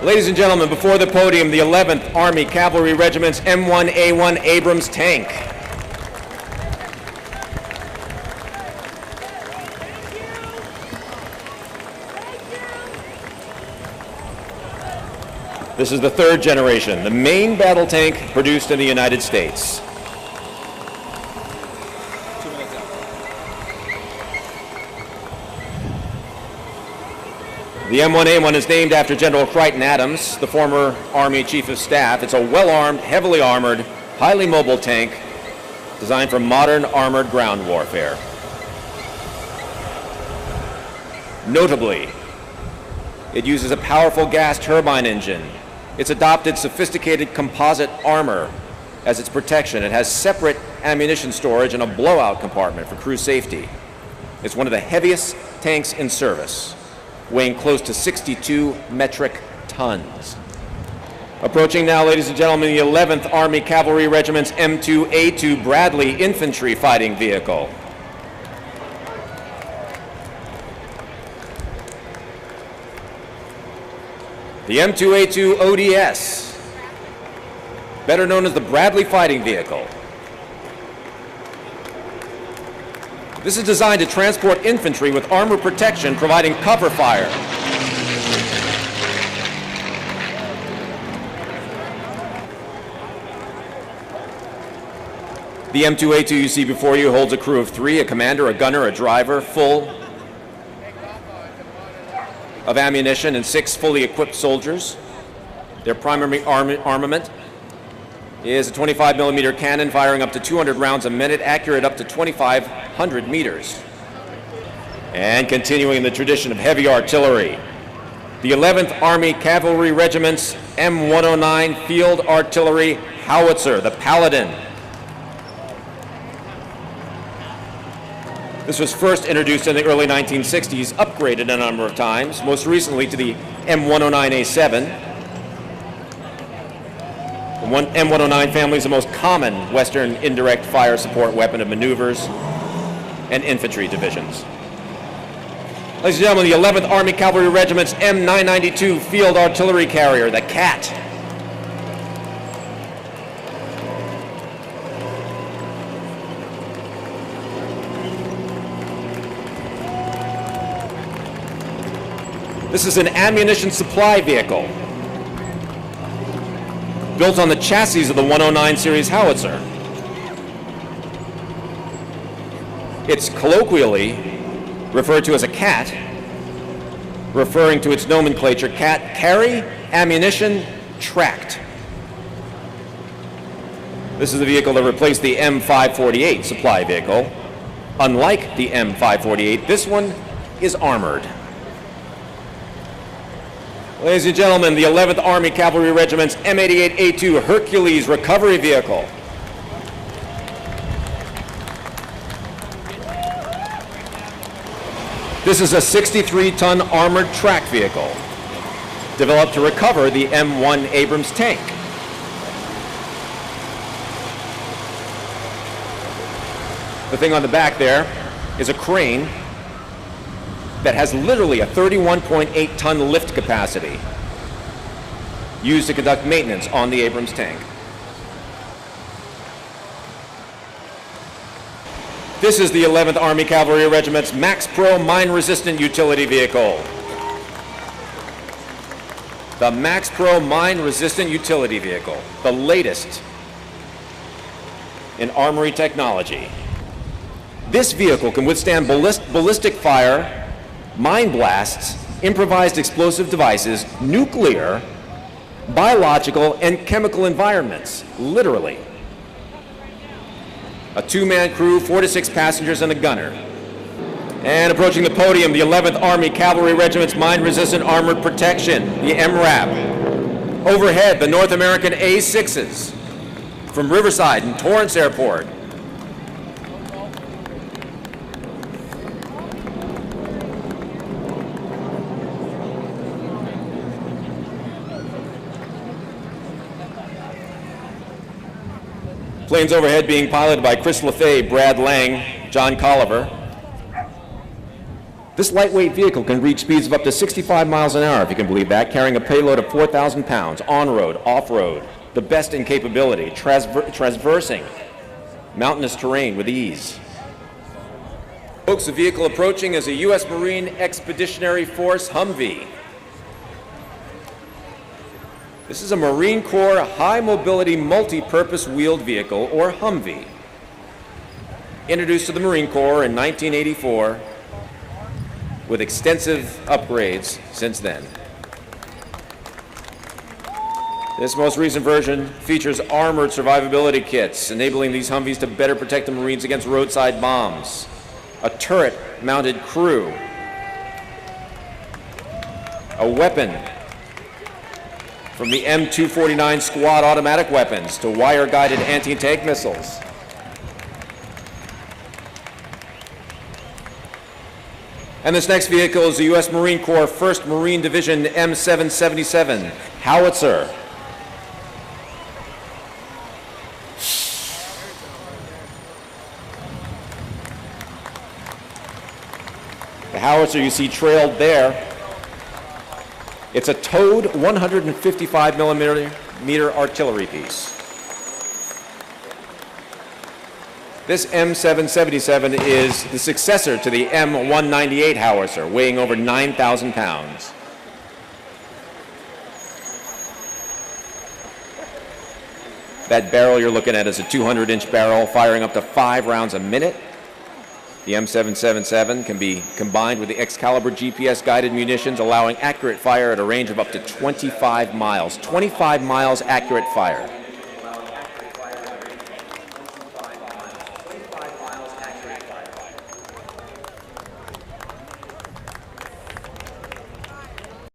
Ladies and gentlemen, before the podium, the 11th Army Cavalry Regiment's M1A1 Abrams tank. This is the third generation, the main battle tank produced in the United States. The M1A1 is named after General Crichton Adams, the former Army Chief of Staff. It's a well-armed, heavily armored, highly mobile tank designed for modern armored ground warfare. Notably, it uses a powerful gas turbine engine. It's adopted sophisticated composite armor as its protection. It has separate ammunition storage and a blowout compartment for crew safety. It's one of the heaviest tanks in service, weighing close to 62 metric tons. Approaching now, ladies and gentlemen, the 11th Army Cavalry Regiment's M2A2 Bradley Infantry Fighting Vehicle. The M2A2 ODS, better known as the Bradley Fighting Vehicle. This is designed to transport infantry with armor protection, providing cover fire. The M2A2 you see before you holds a crew of 3, a commander, a gunner, a driver, full of ammunition, and 6 fully equipped soldiers. Their primary armament is a 25 millimeter cannon firing up to 200 rounds a minute, accurate up to 2,500 meters. And continuing the tradition of heavy artillery, the 11th Army Cavalry Regiment's M109 Field Artillery Howitzer, the Paladin. This was first introduced in the early 1960s, upgraded a number of times, most recently to the M109A7. The M109 family is the most common Western indirect fire support weapon of maneuvers and infantry divisions. Ladies and gentlemen, the 11th Army Cavalry Regiment's M992 Field Artillery Carrier, the CAT. This is an ammunition supply vehicle built on the chassis of the 109 series howitzer. It's colloquially referred to as a CAT, referring to its nomenclature: CAT, carry, ammunition, tracked. This is the vehicle that replaced the M548 supply vehicle. Unlike the M548, this one is armored. Ladies and gentlemen, the 11th Army Cavalry Regiment's M88A2 Hercules Recovery Vehicle. This is a 63-ton armored track vehicle developed to recover the M1 Abrams tank. The thing on the back there is a crane that has literally a 31.8-ton lift capacity used to conduct maintenance on the Abrams tank. This is the 11th Army Cavalry Regiment's Max Pro mine-resistant utility vehicle. The Max Pro mine-resistant utility vehicle, the latest in armory technology. This vehicle can withstand ballistic fire, mine blasts, improvised explosive devices, nuclear, biological, and chemical environments, literally. A 2-man crew, 4 to 6 passengers, and a gunner. And approaching the podium, the 11th Army Cavalry Regiment's Mine-Resistant Armored Protection, the MRAP. Overhead, the North American A6s from Riverside and Torrance Airport. Planes overhead being piloted by Chris Lefay, Brad Lang, John Colliver. This lightweight vehicle can reach speeds of up to 65 miles an hour, if you can believe that, carrying a payload of 4,000 pounds, on-road, off-road, the best in capability, traversing mountainous terrain with ease. Folks, the vehicle approaching is a U.S. Marine Expeditionary Force Humvee. This is a Marine Corps High Mobility Multi-Purpose Wheeled Vehicle, or Humvee. Introduced to the Marine Corps in 1984, with extensive upgrades since then. This most recent version features armored survivability kits, enabling these Humvees to better protect the Marines against roadside bombs, a turret-mounted crew, a weapon from the M249 squad automatic weapons to wire-guided anti-tank missiles, and this next vehicle is the U.S. Marine Corps 1st Marine Division M777 howitzer. The howitzer you see trailed there, it's a towed 155 millimeter artillery piece. This M777 is the successor to the M198 howitzer, weighing over 9,000 pounds. That barrel you're looking at is a 200-inch barrel, firing up to 5 rounds a minute. The M777 can be combined with the Excalibur GPS-guided munitions, allowing accurate fire at a range of up to 25 miles. 25 miles accurate fire.